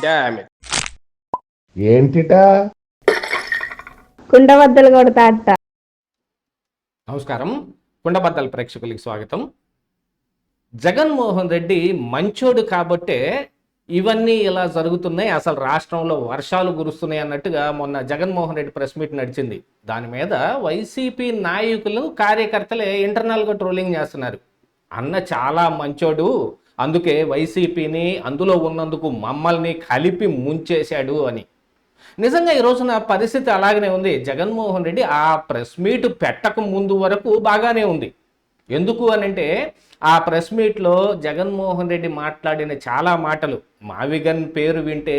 Damn it. ఏంటిటా కుండబద్దలు కొడతా అట్ట. నమస్కారం, కుండబద్దల ప్రేక్షకులకి స్వాగతం. జగన్మోహన్ రెడ్డి మంచోడు కాబట్టే ఇవన్నీ ఇలా జరుగుతున్నాయి, అసలు రాష్ట్రంలో వర్షాలు కురుస్తున్నాయి అన్నట్టుగా మొన్న జగన్మోహన్ రెడ్డి ప్రెస్ మీట్ నడిచింది. దాని మీద వైసీపీ నాయకులు కార్యకర్తలే ఇంటర్నల్గా ట్రోలింగ్ చేస్తున్నారు. అన్న చాలా మంచోడు, అందుకే వైసీపీని అందులో ఉన్నందుకు మమ్మల్ని కలిపి ముంచేశాడు అని. నిజంగా ఈ రోజున పరిస్థితి అలాగనే ఉంది. జగన్మోహన్ రెడ్డి ఆ ప్రెస్ మీట్ పెట్టక ముందు వరకు బాగానే ఉంది. ఎందుకు అనంటే ఆ ప్రెస్ మీట్లో జగన్మోహన్ రెడ్డి మాట్లాడిన చాలా మాటలు, మావిగన్ పేరు వింటే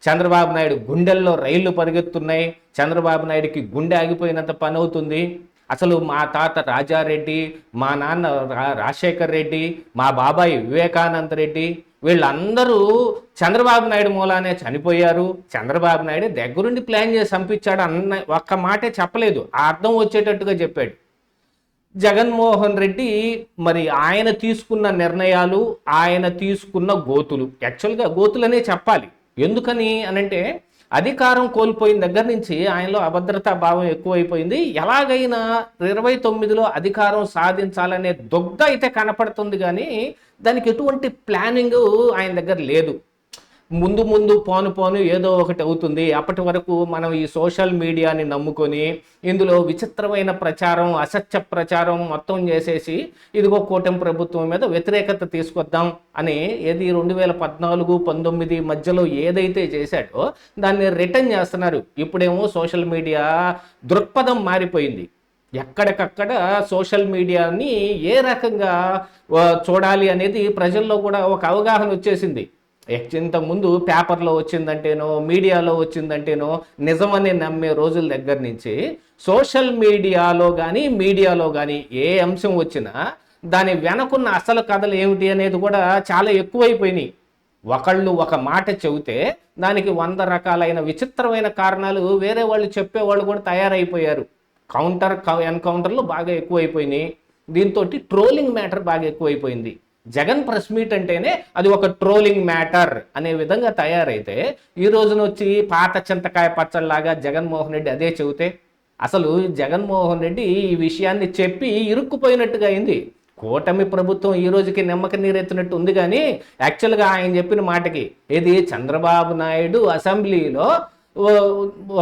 చంద్రబాబు నాయుడు గుండెల్లో రైళ్లు పరిగెత్తున్నాయి, చంద్రబాబు నాయుడికి గుండె ఆగిపోయినంత పని అవుతుంది, అసలు మా తాత రాజారెడ్డి, మా నాన్న రాజశేఖర్ రెడ్డి, మా బాబాయ్ వివేకానంద రెడ్డి వీళ్ళందరూ చంద్రబాబు నాయుడు మూలానే చనిపోయారు, చంద్రబాబు నాయుడు దగ్గరుండి ప్లాన్ చేసి పంపించాడు అన్న ఒక్క మాటే చెప్పలేదు, ఆ అర్థం వచ్చేటట్టుగా చెప్పాడు. జగన్మోహన్ రెడ్డి మరి ఆయన తీసుకున్న నిర్ణయాలు, ఆయన తీసుకున్న గోతులు, యాక్చువల్గా గోతులనే చెప్పాలి. ఎందుకని అనంటే అధికారం కోల్పోయిన దగ్గర నుంచి ఆయనలో అభద్రతా భావం ఎక్కువైపోయింది. ఎలాగైనా 29లో అధికారం సాధించాలనే దుగ్ధ అయితే కనపడుతుంది, కానీ దానికి ఎటువంటి ప్లానింగ్ ఆయన దగ్గర లేదు. ముందు ముందు పోను ఏదో ఒకటి అవుతుంది. అప్పటి వరకు మనం ఈ సోషల్ మీడియాని నమ్ముకొని ఇందులో విచిత్రమైన ప్రచారం, అసత్య ప్రచారం మొత్తం చేసేసి ఇదిగో కూటమి ప్రభుత్వం మీద వ్యతిరేకత తీసుకొద్దాం అని ఏది 2014-19 మధ్యలో ఏదైతే చేశాడో దాన్ని రిటర్న్ చేస్తున్నారు. ఇప్పుడేమో సోషల్ మీడియా దృక్పథం మారిపోయింది. ఎక్కడికక్కడ సోషల్ మీడియాని ఏ రకంగా చూడాలి అనేది ప్రజల్లో కూడా ఒక అవగాహన వచ్చేసింది. ఇంతకుముందు పేపర్లో వచ్చిందంటేనో మీడియాలో వచ్చిందంటేనో నిజమని నమ్మే రోజుల దగ్గర నుంచి సోషల్ మీడియాలో కానీ ఏ అంశం వచ్చినా దాని వెనకున్న అసలు కథలు ఏమిటి అనేది కూడా చాలా ఎక్కువైపోయినాయి. ఒకళ్ళు ఒక మాట చెబితే దానికి 100 రకాలైన విచిత్రమైన కారణాలు వేరే వాళ్ళు చెప్పేవాళ్ళు కూడా తయారైపోయారు. ఎన్కౌంటర్లు బాగా ఎక్కువైపోయినాయి. దీంతో ట్రోలింగ్ మ్యాటర్ బాగా ఎక్కువైపోయింది. జగన్ ప్రెస్ మీట్ అంటేనే అది ఒక ట్రోలింగ్ మ్యాటర్ అనే విధంగా తయారైతే ఈ రోజున వచ్చి పాత చింతకాయ పచ్చళ్ళలాగా జగన్మోహన్ రెడ్డి అదే చెబితే అసలు జగన్మోహన్ రెడ్డి ఈ విషయాన్ని చెప్పి ఇరుక్కుపోయినట్టుగా అయింది. కూటమి ప్రభుత్వం ఈ రోజుకి నిమ్మక నీరెత్తినట్టు ఉంది, కానీ యాక్చువల్గా ఆయన చెప్పిన మాటకి ఏది చంద్రబాబు నాయుడు అసెంబ్లీలో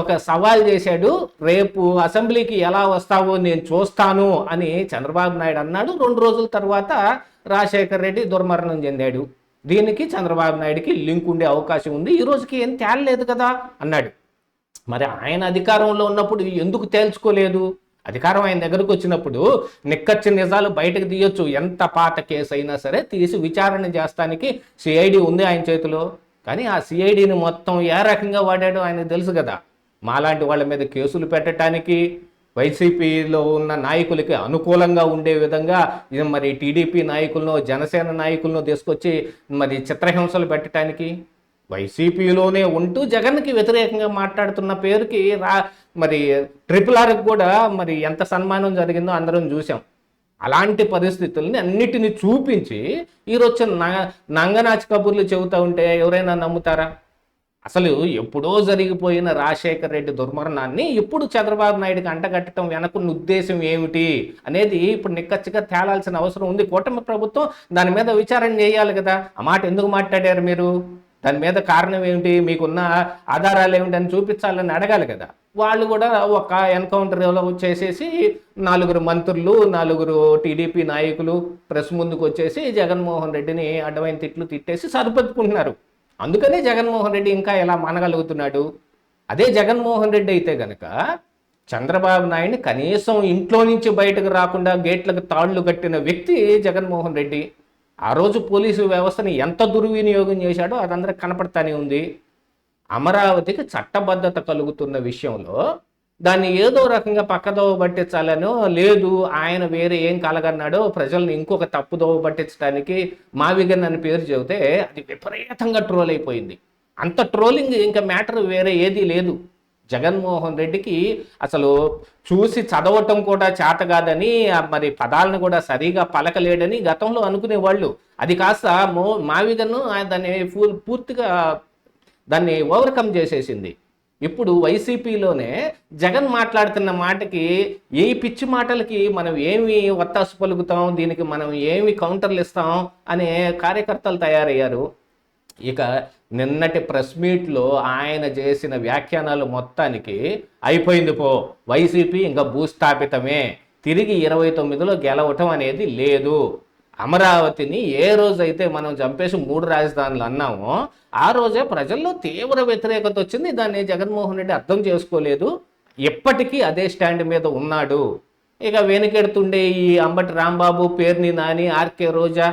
ఒక సవాల్ చేశాడు, రేపు అసెంబ్లీకి ఎలా వస్తావో నేను చూస్తాను అని చంద్రబాబు నాయుడు అన్నాడు. 2 రోజుల తర్వాత రాజశేఖర్ రెడ్డి దుర్మరణం చెందాడు. దీనికి చంద్రబాబు నాయుడికి లింక్ ఉండే అవకాశం ఉంది, ఈ రోజుకి ఏం తేలలేదు కదా అన్నాడు. మరి ఆయన అధికారంలో ఉన్నప్పుడు ఎందుకు తేల్చుకోలేదు? అధికారం ఆయన దగ్గరకు వచ్చినప్పుడు నిక్కచ్చి నిజాలు బయటకు తీయొచ్చు. ఎంత పాత కేసు అయినా సరే తీసి విచారణ చేస్తానికి సిఐడి ఉంది ఆయన చేతిలో. కానీ ఆ సిఐడిని మొత్తం ఏ రకంగా వాడాడో ఆయనకు తెలుసు కదా. మాలాంటి వాళ్ళ మీద కేసులు పెట్టడానికి, వైసీపీలో ఉన్న నాయకులకి అనుకూలంగా ఉండే విధంగా మరి టీడీపీ నాయకులను, జనసేన నాయకులను తీసుకొచ్చి మరి చిత్రహింసలు పెట్టడానికి, వైసీపీలోనే ఉంటూ జగన్కి వ్యతిరేకంగా మాట్లాడుతున్న పేరుకి మరి RRRకి కూడా మరి ఎంత సన్మానం జరిగిందో అందరం చూసాం. అలాంటి పరిస్థితుల్ని అన్నిటిని చూపించి ఈరోజు నంగనాచి కబుర్లు చెబుతూ ఉంటే ఎవరైనా నమ్ముతారా? అసలు ఎప్పుడో జరిగిపోయిన రాజశేఖర్ రెడ్డి దుర్మరణాన్ని ఇప్పుడు చంద్రబాబు నాయుడికి అంటగట్టడం వెనకున్న ఉద్దేశం ఏమిటి అనేది ఇప్పుడు నిక్కచ్చిగా తేలాల్సిన అవసరం ఉంది. కూటమి ప్రభుత్వం దాని మీద విచారణ చేయాలి కదా. ఆ మాట ఎందుకు మాట్లాడారు మీరు? దాని మీద కారణం ఏమిటి, మీకున్న ఆధారాలు ఏమిటి అని చూపించాలని అడగాలి కదా. వాళ్ళు కూడా ఒక ఎన్కౌంటర్లో చేసేసి 4 మంత్రులు, 4 టీడీపీ నాయకులు ప్రెస్ ముందుకు వచ్చేసి జగన్మోహన్ రెడ్డిని అడ్డమైన తిట్లు తిట్టేసి సరిపెట్టుకుంటున్నారు. అందుకనే జగన్మోహన్ రెడ్డి ఇంకా ఎలా మనగలుగుతున్నాడు. అదే జగన్మోహన్ రెడ్డి అయితే కనుక చంద్రబాబు నాయుడిని కనీసం ఇంట్లో నుంచి బయటకు రాకుండా గేట్లకు తాళ్లు కట్టిన వ్యక్తి జగన్మోహన్ రెడ్డి. ఆ రోజు పోలీసు వ్యవస్థని ఎంత దుర్వినియోగం చేశాడో అదందరికి కనపడతానే ఉంది. అమరావతికి చట్టబద్ధత కలుగుతున్న విషయంలో దాన్ని ఏదో రకంగా పక్కదోవ పట్టించాలనో, లేదు ఆయన వేరే ఏం కలగన్నాడో ప్రజల్ని ఇంకొక తప్పుదోవ పట్టించడానికి మావిగన్ అని పేరు చెబితే అది విపరీతంగా ట్రోల్ అయిపోయింది. అంత ట్రోలింగ్ ఇంకా మ్యాటర్ వేరే ఏదీ లేదు. జగన్మోహన్ రెడ్డికి అసలు చూసి చదవటం కూడా చేత కాదని, మరి పదాలను కూడా సరిగా పలకలేడని గతంలో అనుకునేవాళ్ళు. అది కాస్త మావిగను దాన్ని పూర్తిగా దాన్ని ఓవర్కమ్ చేసేసింది. ఇప్పుడు వైసీపీలోనే జగన్ మాట్లాడుతున్న మాటకి, ఏ పిచ్చి మాటలకి మనం ఏమి వత్తాసు పలుకుతాం, దీనికి మనం ఏమి కౌంటర్లు ఇస్తాం అనే కార్యకర్తలు తయారయ్యారు. ఇక నిన్నటి ప్రెస్ మీట్లో ఆయన చేసిన వ్యాఖ్యానాలు మొత్తానికి అయిపోయింది పో, వైసీపీ ఇంకా భూస్థాపితమే, తిరిగి 29లో గెలవటం అనేది లేదు. అమరావతిని ఏ రోజైతే మనం చంపేసి 3 రాజధానులు అన్నామో ఆ రోజే ప్రజల్లో తీవ్ర వ్యతిరేకత వచ్చింది. దాన్ని జగన్మోహన్ రెడ్డి అర్థం చేసుకోలేదు. ఎప్పటికీ అదే స్టాండ్ మీద ఉన్నాడు. ఇక వెనుకెడుతుండే ఈ అంబటి రాంబాబు, పేర్ని నాని, ఆర్కే రోజా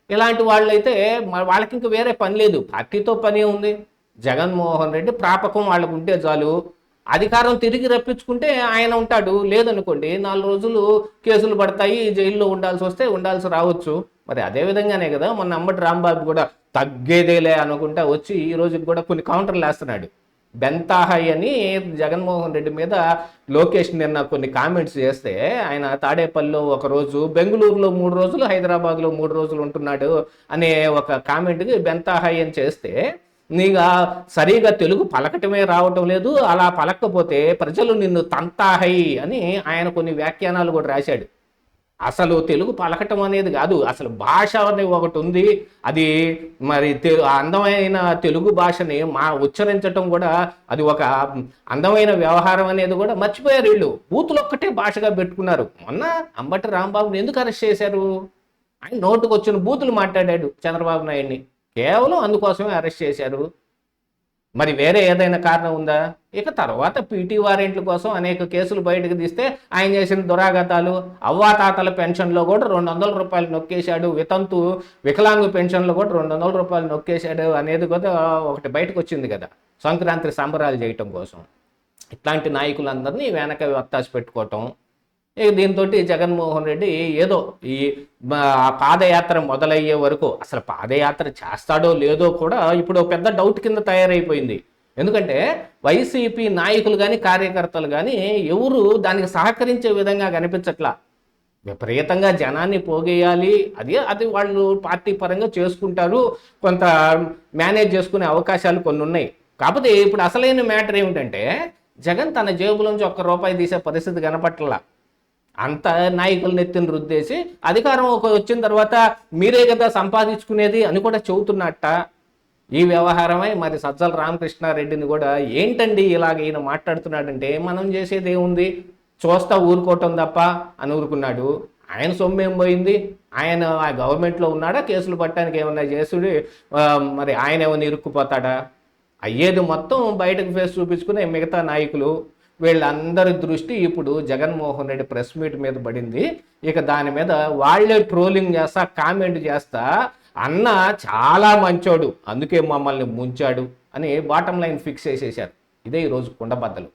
ఇలాంటి వాళ్ళైతే వాళ్ళకి ఇంక వేరే పని లేదు, పార్టీతో పని ఉంది. జగన్మోహన్ రెడ్డి ప్రాపకం వాళ్ళకు ఉంటే చాలు, అధికారం తిరిగి రప్పించుకుంటే ఆయన ఉంటాడు. లేదనుకోండి 4 రోజులు కేసులు పడతాయి, జైల్లో ఉండాల్సి రావచ్చు. మరి అదే విధంగానే కదా మొన్న అంబటి రాంబాబు కూడా తగ్గేదేలే అనుకుంటా వచ్చి ఈ రోజుకి కూడా కొన్ని కౌంటర్లు వేస్తున్నాడు. బెంతాహై అని జగన్మోహన్ రెడ్డి మీద లోకేష్ నిన్న కొన్ని కామెంట్స్ చేస్తే, ఆయన తాడేపల్లిలో 1 రోజు, బెంగళూరులో 3 రోజులు, హైదరాబాద్లో 3 రోజులు ఉంటున్నాడు అనే ఒక కామెంట్కి బెంతాహై అని చేస్తే, నీగా సరిగా తెలుగు పలకటమే రావటం లేదు, అలా పలకపోతే ప్రజలు నిన్ను తంతాహై అని ఆయన కొన్ని వ్యాఖ్యానాలు కూడా రాశాడు. అసలు తెలుగు పలకటం అనేది కాదు, అసలు భాష అనేది ఒకటి ఉంది. అది మరి అందమైన తెలుగు భాషని ఉచ్చరించటం కూడా అది ఒక అందమైన వ్యవహారం అనేది కూడా మర్చిపోయారు వీళ్ళు. బూతులు ఒక్కటే భాషగా పెట్టుకున్నారు. మొన్న అంబటి రాంబాబుని ఎందుకు అరెస్ట్ చేశారు? ఆయన నోటుకు వచ్చిన బూతులు మాట్లాడాడు చంద్రబాబు నాయుడిని, కేవలం అందుకోసమే అరెస్ట్ చేశారు. మరి వేరే ఏదైనా కారణం ఉందా? ఇక తర్వాత పీటీ వారెంట్ల కోసం అనేక కేసులు బయటకు తీస్తే ఆయన చేసిన దురాఘాతాలు, అవ్వాతాతల పెన్షన్లో కూడా 200 రూపాయలు నొక్కేశాడు, వికలాంగు పెన్షన్లో కూడా 200 రూపాయలు నొక్కేశాడు అనేది కూడా ఒకటి బయటకు వచ్చింది కదా, సంక్రాంతి సంబరాలు చేయటం కోసం. ఇట్లాంటి నాయకులందరినీ వెనక వత్తాసి పెట్టుకోవటం. ఇక దీంతో జగన్మోహన్ రెడ్డి ఏదో ఈ పాదయాత్ర మొదలయ్యే వరకు, అసలు పాదయాత్ర చేస్తాడో లేదో కూడా ఇప్పుడు పెద్ద డౌట్ కింద తయారైపోయింది. ఎందుకంటే వైసీపీ నాయకులు కానీ కార్యకర్తలు కానీ ఎవరు దానికి సహకరించే విధంగా కనిపించట్లా. విపరీతంగా జనాన్ని పోగేయాలి, అది వాళ్ళు పార్టీ పరంగా చేసుకుంటారు, కొంత మేనేజ్ చేసుకునే అవకాశాలు కొన్ని ఉన్నాయి. కాకపోతే ఇప్పుడు అసలైన మ్యాటర్ ఏమిటంటే, జగన్ తన జేబులోంచి ₹1 తీసే పరిస్థితి కనపట్లా. అంత నాయకులను ఎత్తిన రుద్దేసి అధికారం వచ్చిన తర్వాత మీరే కదా సంపాదించుకునేది అని కూడా చెబుతున్నట్ట. ఈ వ్యవహారమై మరి సజ్జల రామకృష్ణారెడ్డిని కూడా ఏంటండి ఇలాగ ఈయన మాట్లాడుతున్నాడంటే, మనం చేసేది ఏముంది, చూస్తా ఊరుకోవటం తప్ప అని ఊరుకున్నాడు. ఆయన సొమ్మేం పోయింది? ఆయన ఆ గవర్నమెంట్లో ఉన్నాడా? కేసులు పట్టడానికి ఏమన్నా చేసుడు మరి ఆయన ఏమైనా ఇరుక్కుపోతాడా? అయ్యేది మొత్తం బయటకు ఫేస్ చూపించుకునే మిగతా నాయకులు. వీళ్ళందరి దృష్టి ఇప్పుడు జగన్మోహన్ రెడ్డి ప్రెస్ మీట్ మీద పడింది. ఇక దాని మీద వాళ్ళే ట్రోలింగ్ చేస్తా, కామెంట్ చేస్తా, అన్న చాలా మంచోడు అందుకే మమ్మల్ని ముంచాడు అని బాటం లైన్ ఫిక్స్ చేసేశారు. ఇదే ఈరోజు కుండబద్దలు.